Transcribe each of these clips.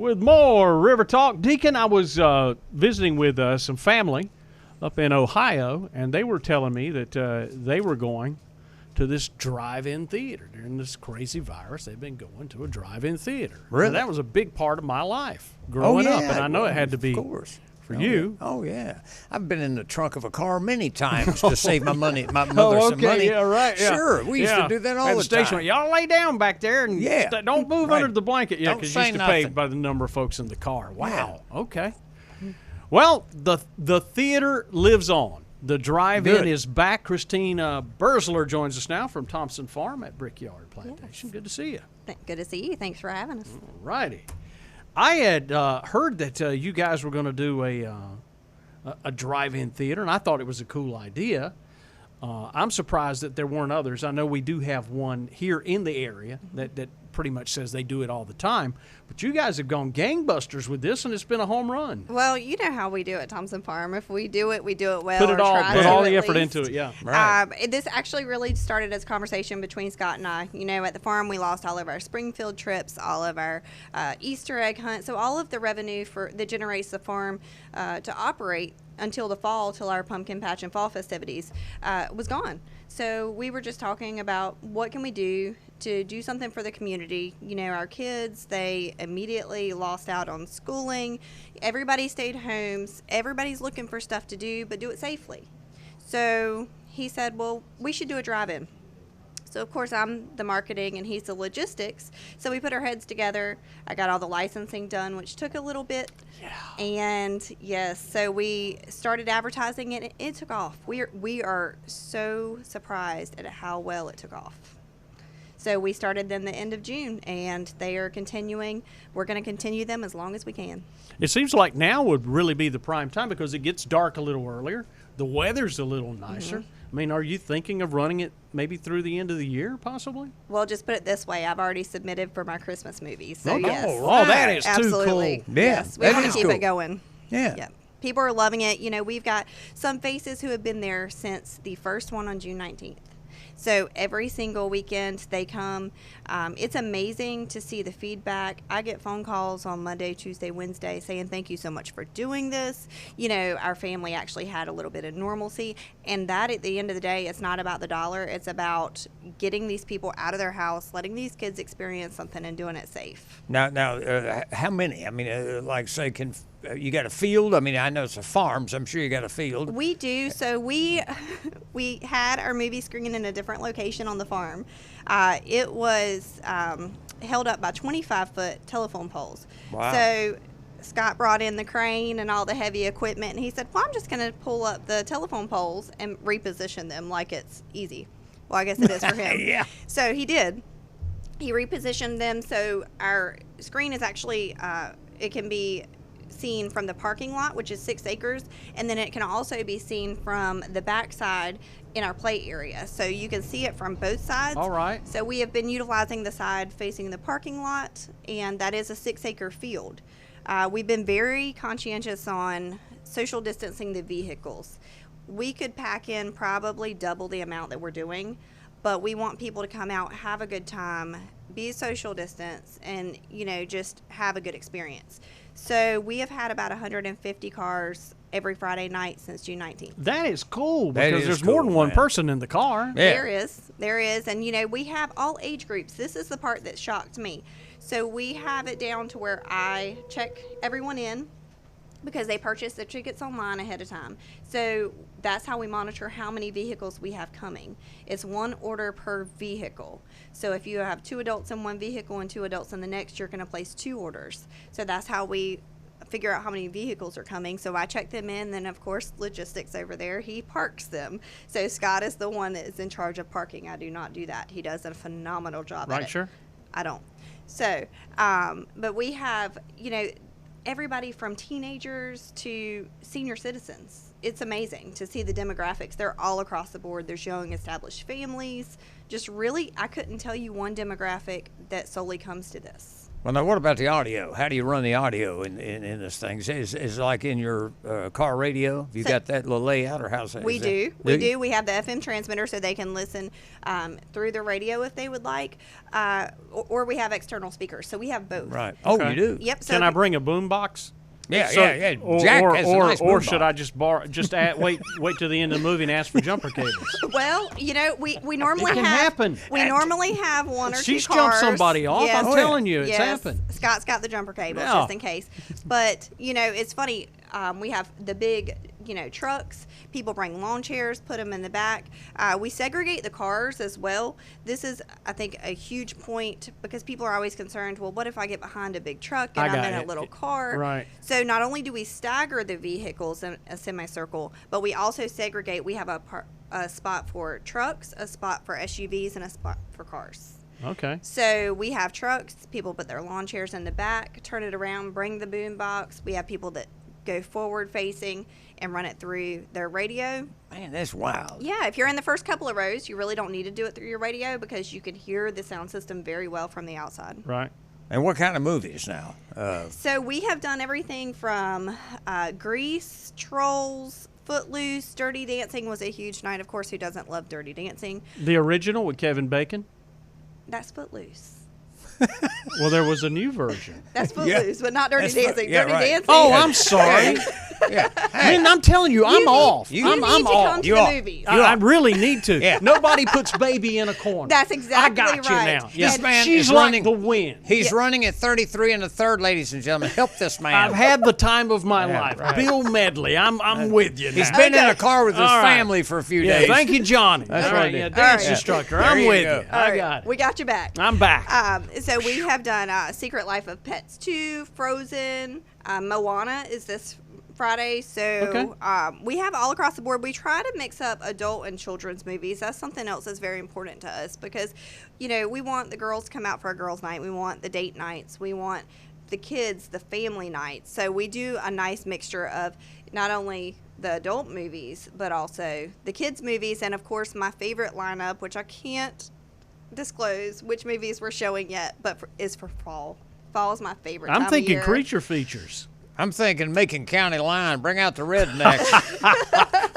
with more River Talk. Deacon, I was visiting with some family up in Ohio, and they were telling me that they were going to this drive-in theater. During this crazy virus, they've been going to a drive-in theater. Really? And that was a big part of my life growing up, and I know it had to be for you. Oh, yeah. I've been in the trunk of a car many times to save my money, my mother some money. Yeah, right. Yeah. Sure, we used to do that all at the station, time. Y'all lay down back there and don't move under the blanket. Yeah, because you used to pay by the number of folks in the car. Wow. Yeah. Okay. Well, the theater lives on. The drive-in is back. Christina Burzler joins us now from Thompson Farm at Brickyard Plantation. Yes. Good to see you. Good to see you. Thanks for having us. All righty. I had heard that you guys were going to do a drive-in theater, and I thought it was a cool idea. I'm surprised that there weren't others. I know we do have one here in the area that pretty much says they do it all the time. But you guys have gone gangbusters with this, and it's been a home run. Well, you know how we do at Thompson Farm. If we do it well. Put all the effort into it, yeah. Right. This actually really started as a conversation between Scott and I. You know, at the farm, we lost all of our Springfield trips, all of our Easter egg hunts. So all of the revenue that generates the farm to operate until the fall, till our pumpkin patch and fall festivities was gone. So we were just talking about what can we do to do something for the community. You know, our kids, they immediately lost out on schooling. Everybody stayed homes. Everybody's looking for stuff to do, but do it safely. So he said, well, we should do a drive-in. So, of course, I'm the marketing and he's the logistics. So we put our heads together. I got all the licensing done, which took a little bit. Yeah. And, yes, so we started advertising and it took off. We are so surprised at how well it took off. So we started them the end of June, and they are continuing. We're going to continue them as long as we can. It seems like now would really be the prime time because it gets dark a little earlier. The weather's a little nicer. Mm-hmm. I mean, are you thinking of running it maybe through the end of the year, possibly? Well, just put it this way. I've already submitted for my Christmas movie. So, yes. Oh, that is absolutely. Too cool. Yeah, yes, we want to keep it going. Yeah. Yep. People are loving it. You know, we've got some faces who have been there since the first one on June 19th. So every single weekend they come. It's amazing to see the feedback. I get phone calls on Monday, Tuesday, Wednesday saying thank you so much for doing this. You know, our family actually had a little bit of normalcy. And that at the end of the day, it's not about the dollar. It's about getting these people out of their house, letting these kids experience something and doing it safe. Now, how many? I mean, like say, you got a field? I mean, I know it's a farm, so I'm sure you got a field. We do. So we had our movie screen in a different location on the farm. It was held up by 25-foot telephone poles. Wow. So Scott brought in the crane and all the heavy equipment, and he said, well, I'm just going to pull up the telephone poles and reposition them like it's easy. Well, I guess it is for him. Yeah. So he did. He repositioned them so our screen is actually, it can be seen from the parking lot, which is 6 acres, and then it can also be seen from the backside in our play area. So you can see it from both sides. All right. So we have been utilizing the side facing the parking lot, and that is a 6-acre field. We've been very conscientious on social distancing the vehicles. We could pack in probably double the amount that we're doing, but we want people to come out, have a good time, be social distance, and, you know, just have a good experience. So we have had about 150 cars every Friday night since June 19th. That is cool because there's more than one person in the car. Yeah. There is. And, you know, we have all age groups. This is the part that shocked me. So we have it down to where I check everyone in because they purchase the tickets online ahead of time. So that's how we monitor how many vehicles we have coming. It's one order per vehicle. So if you have 2 adults in one vehicle and 2 adults in the next, you're going to place 2 orders. So that's how we figure out how many vehicles are coming. So I check them in, then of course logistics over there, he parks them. So Scott is the one that is in charge of parking. I do not do that. He does a phenomenal job at it. Right, sure. I don't. So, but we have, you know, everybody from teenagers to senior citizens. It's amazing to see the demographics. They're all across the board. There's young established families. Just really, I couldn't tell you one demographic that solely comes to this. Well, now what about the audio? How do you run the audio in this thing? Is like in your car radio? Have you got that little layout, or how's that? We do. We do. We have the FM transmitter so they can listen through the radio if they would like, or we have external speakers. So we have both. Right. Oh, Okay. you do? Yep. So Can I bring a boom box? Yeah, So- yeah. Or, Jack or, has a or, nice or boombox. should I just wait till the end of the movie and ask for jumper cables? Well, we normally can have happen. we normally have one or She's two cars. jumped somebody off. Yes. I'm telling you, it's Yes. happened. Scott's got the jumper cables Yeah. just in case. But it's funny. We have the big trucks. People bring lawn chairs, put them in the back. We segregate the cars as well. This is, I think, a huge point because people are always concerned. Well, what if I get behind a big truck and I'm in a little car? Right. So not only do we stagger the vehicles in a semicircle, but we also segregate. We have a spot for trucks, a spot for SUVs, and a spot for cars. Okay. So we have trucks. People put their lawn chairs in the back, turn it around, bring the boom box. We have people that go forward facing and run it through their radio. Man, that's wild. Yeah, if you're in the first couple of rows, you really don't need to do it through your radio because you can hear the sound system very well from the outside. Right. And what kind of movies now? So we have done everything from Grease, Trolls, Footloose, Dirty Dancing was a huge night. Of course, who doesn't love Dirty Dancing? The original with Kevin Bacon. That's Footloose. Well, there was a new version. That's Footloose, but not Dirty Dancing. yeah, Dirty right. Dancing. Oh, I'm sorry. Yeah. Hey, Man, I'm telling you, I'm off. You I'm need to off. come to You the are. movies. I really need to. Yeah. Nobody puts baby in a corner. That's exactly I got right. you now. Yeah. This man She's is like running the wind. He's running at 33 and a third, ladies and gentlemen. Help this man. I've had the time of my Yeah, life. right. Bill Medley, I'm with you now. He's been in a car with his All right. family for a few Yeah, days. thank you, Johnny. That's All right, right, dude. yeah, All dance right. instructor. There I'm you with go. you. All I right, got it. we got you back. I'm back. So we have done Secret Life of Pets 2, Frozen, Moana is this Friday. So Okay. we have all across the board. We try to mix up adult and children's movies. That's something else that's very important to us because, we want the girls to come out for a girls' night. We want the date nights. We want the kids, the family nights. So we do a nice mixture of not only the adult movies, but also the kids' movies. And, of course, my favorite lineup, which I can't disclose which movies we're showing yet, but is for fall. Fall is my favorite time I'm of thinking year. creature features. I'm thinking Macon County line. Bring out the rednecks.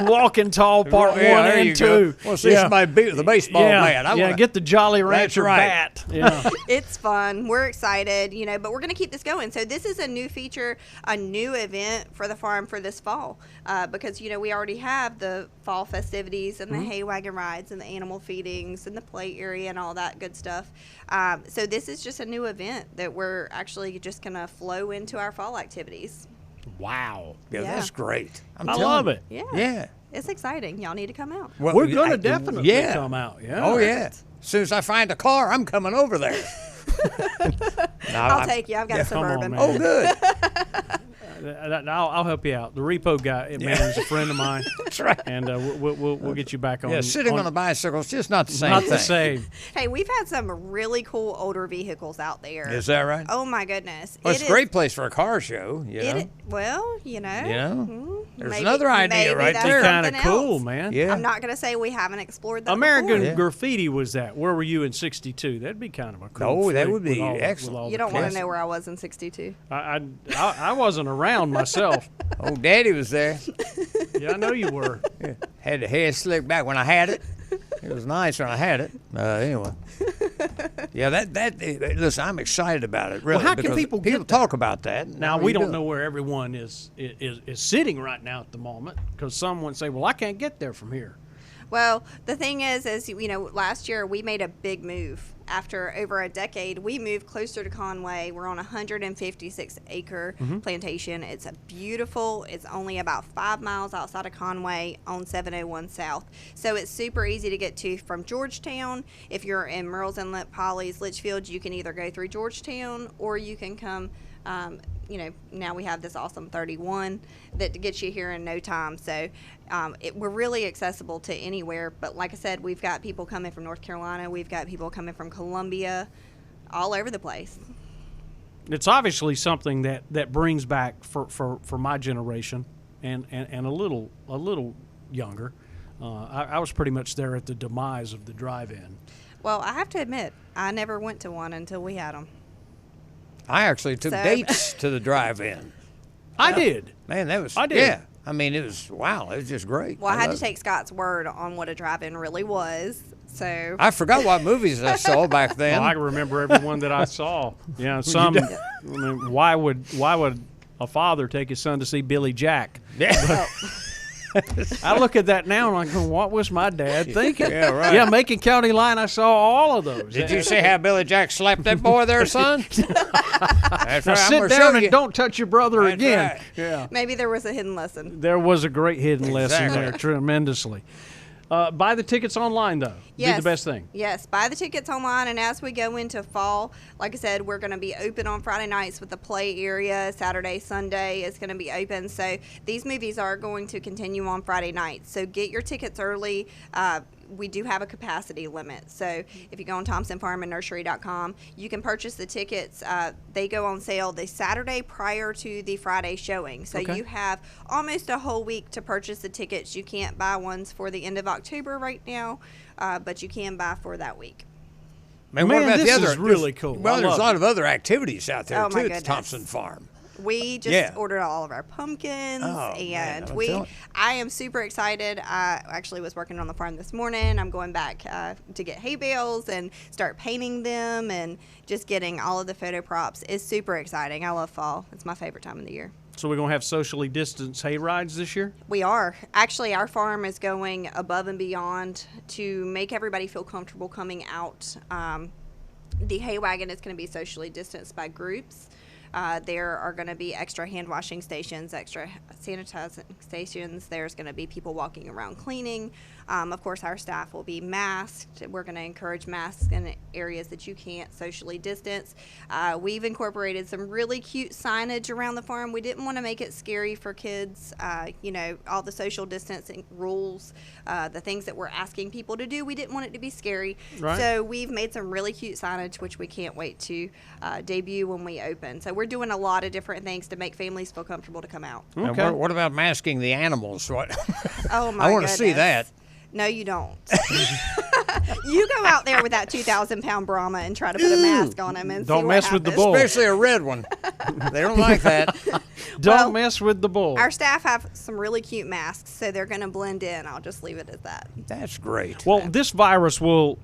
Walking Tall Part 1 Yeah, there you and go. 2. Well, see, somebody beat the baseball yeah, bat. yeah, get the Jolly Rancher right. bat. Yeah. It's fun. We're excited, but we're going to keep this going. So this is a new feature, a new event for the farm for this fall because, we already have the fall festivities and the hay wagon rides and the animal feedings and the play area and all that good stuff. So this is just a new event that we're actually just going to flow into our fall activities. Wow. Yeah, Yeah. that's great. I telling love you. it. Yeah. Yeah. It's exciting. Y'all need to come out. Well, We're going I- to definitely yeah. come out. Yeah. Oh, yeah. As soon as I find a car, I'm coming over there. No, I'll I'm- take you. I've got a come on, Suburban. man. Oh, good. I'll help you out. The repo guy, man, is a friend of mine. That's right. And we'll get you back on. Yeah, sitting on a bicycle is just not the same not thing. the same. Hey, we've had some really cool older vehicles out there. Is that right? Oh my goodness! Well, it's a great place for a car show, you know. Well, There's maybe- another idea maybe right that's there. Kind of something cool, else. man. Yeah. I'm not going to say we haven't explored that. American before. Graffiti was that. Where were you in '62? That'd be kind of a cool. Oh, that flick would be with all the- with excellent. all You the don't want to classic- know where I was in '62. I wasn't around myself. Oh, Daddy was there. Yeah, I know you were. Yeah. Had the hair slicked back when I had it. It was nice when I had it. Anyway. Yeah, listen, I'm excited about it, really. how can because people get that? talk about that. Now we don't know where everyone is sitting right now at the moment because someone say, "Well, I can't get there from here." Well, the thing is, last year we made a big move. After over a decade, we moved closer to Conway. We're on a 156-acre plantation. It's beautiful. It's only about 5 miles outside of Conway on 701 South. So it's super easy to get to from Georgetown. If you're in Merle's Inlet, Polly's, Litchfield, you can either go through Georgetown or you can come now we have this awesome 31 that gets you here in no time. So we're really accessible to anywhere. But like I said, we've got people coming from North Carolina. We've got people coming from Columbia, all over the place. It's obviously something that brings back for my generation and a little younger. I was pretty much there at the demise of the drive-in. Well, I have to admit, I never went to one until we had them. I actually took dates to the drive-in. I did. Man, that was. I did. Yeah. I mean, it was wow. It was just great. Well, I had to loved it. take Scott's word on what a drive-in really was. So I forgot what movies I saw back then. Well, I remember every one that I saw. Yeah, some. I mean, why would a father take his son to see Billy Jack? Yeah. I look at that now and I go, what was my dad thinking? Yeah, right. Yeah, Macon County Line, I saw all of those. Did you see how Billy Jack slapped that boy there, son? That's Now right. I'm sit gonna down show and you. don't touch your brother That's again. right. Yeah. maybe there was a hidden lesson. There was a great hidden lesson Exactly. there, tremendously. Buy the tickets online, though. Yes. Be the best thing. Yes, buy the tickets online, and as we go into fall, like I said, we're going to be open on Friday nights with the play area. Saturday, Sunday is going to be open. So these movies are going to continue on Friday nights. So get your tickets early. We do have a capacity limit. So if you go on thompsonfarmandnursery.com, you can purchase the tickets. They go on sale the Saturday prior to the Friday showing. So Okay. you have almost a whole week to purchase the tickets. You can't buy ones for the end of October right now, but you can buy for that week. Man, Man, what about this the other? is really cool. Well, I there's love a lot of other activities out there Oh, too my at the goodness. Thompson Farm. We just Yeah. ordered all of our pumpkins, Oh, man, and I'm telling- I am super excited. I actually was working on the farm this morning. I'm going back to get hay bales and start painting them, and just getting all of the photo props is super exciting. I love fall. It's my favorite time of the year. So we're going to have socially distanced hay rides this year? We are. Actually, our farm is going above and beyond to make everybody feel comfortable coming out. The hay wagon is going to be socially distanced by groups. There are going to be extra hand washing stations, extra sanitizing stations. There's going to be people walking around cleaning. Of course, our staff will be masked. We're going to encourage masks in areas that you can't socially distance. We've incorporated some really cute signage around the farm. We didn't want to make it scary for kids. All the social distancing rules, the things that we're asking people to do, we didn't want it to be scary. Right. So we've made some really cute signage, which we can't wait to debut when we open. So we're doing a lot of different things to make families feel comfortable to come out. And Okay. what about masking the animals? What? Oh my I want to see that. goodness. No, you don't. You go out there with that 2,000-pound Brahma and try to put a mask on him and Don't see what mess with the happens. bull. Especially a red one. They don't like that. Don't Well, mess with the bull. Our staff have some really cute masks, so they're going to blend in. I'll just leave it at that. That's great. Well, this virus will,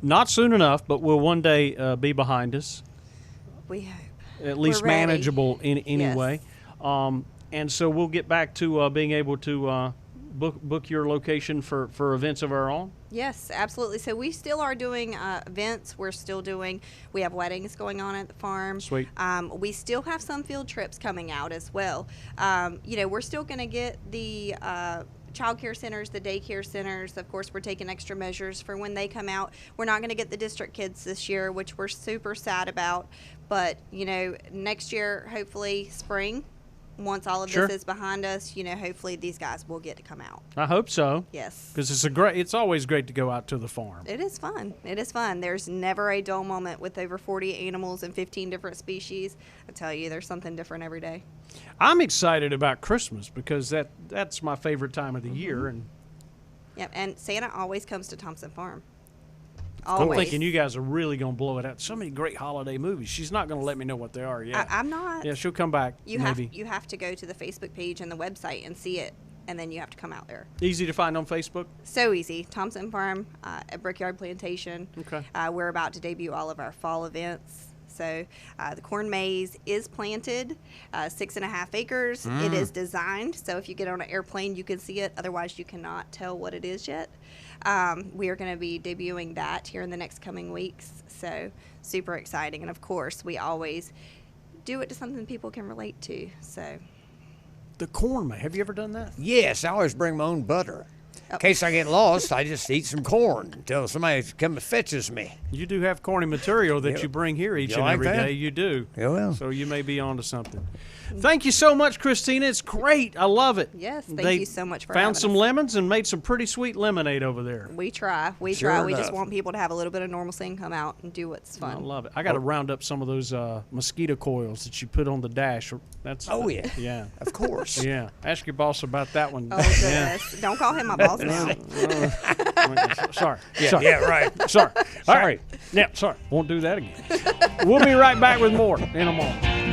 not soon enough, but will one day be behind us, We hope. at least We're ready. manageable anyway. And so we'll get back to being able to book your location for events of our own. Yes, absolutely. So we still are doing events. We have weddings going on at the farm. Sweet. We still have some field trips coming out as well. We're still going to get the child care centers, the daycare centers. Of course, we're taking extra measures for when they come out. We're not going to get the district kids this year, which we're super sad about. But, next year, hopefully spring, once all of Sure. this is behind us, hopefully these guys will get to come out. I hope so. Yes. Because it's always great to go out to the farm. It is fun. It is fun. There's never a dull moment with over 40 animals and 15 different species. I tell you, there's something different every day. I'm excited about Christmas because that's my favorite time of the year, and Yep. And Santa always comes to Thompson Farm. I'm Always. thinking you guys are really going to blow it out. So many great holiday movies. She's not going to let me know what they are yet. I'm not. Yeah, she'll come back. You maybe. have to go to the Facebook page and the website and see it, and then you have to come out there. Easy to find on Facebook. So easy. Thompson Farm at Brickyard Plantation. Okay. We're about to debut all of our fall events. So the corn maze is planted, 6.5 acres. It is designed, so if you get on an airplane, you can see it. Otherwise, you cannot tell what it is yet. We are going to be debuting that here in the next coming weeks. So super exciting. And, of course, we always do it to something people can relate to. So The corn maze. Have you ever done that? Yes, I always bring my own butter. Oh. In case I get lost, I just eat some corn until somebody comes and fetches me. You do have corny material that you bring here each You and like every that? day. You do. Yeah, well. So you may be onto something. Thank you so much, Christina. It's great. I love it. Yes, thank They you so much for found having some us. lemons and made some pretty sweet lemonade over there. we try. We Sure try. We just enough. want people to have a little bit of normalcy and come out and do what's I fun. love it. I got to round up some of those mosquito coils that you put on the dash. That's Oh, yeah. yeah, Of course. yeah. Ask your boss about that one. Oh, goodness. Don't call him my boss now. Sorry. Yeah, Sorry. yeah, right. Sorry. All Sorry. right. Yeah, sorry. Won't do that again. We'll be right back with more in a moment.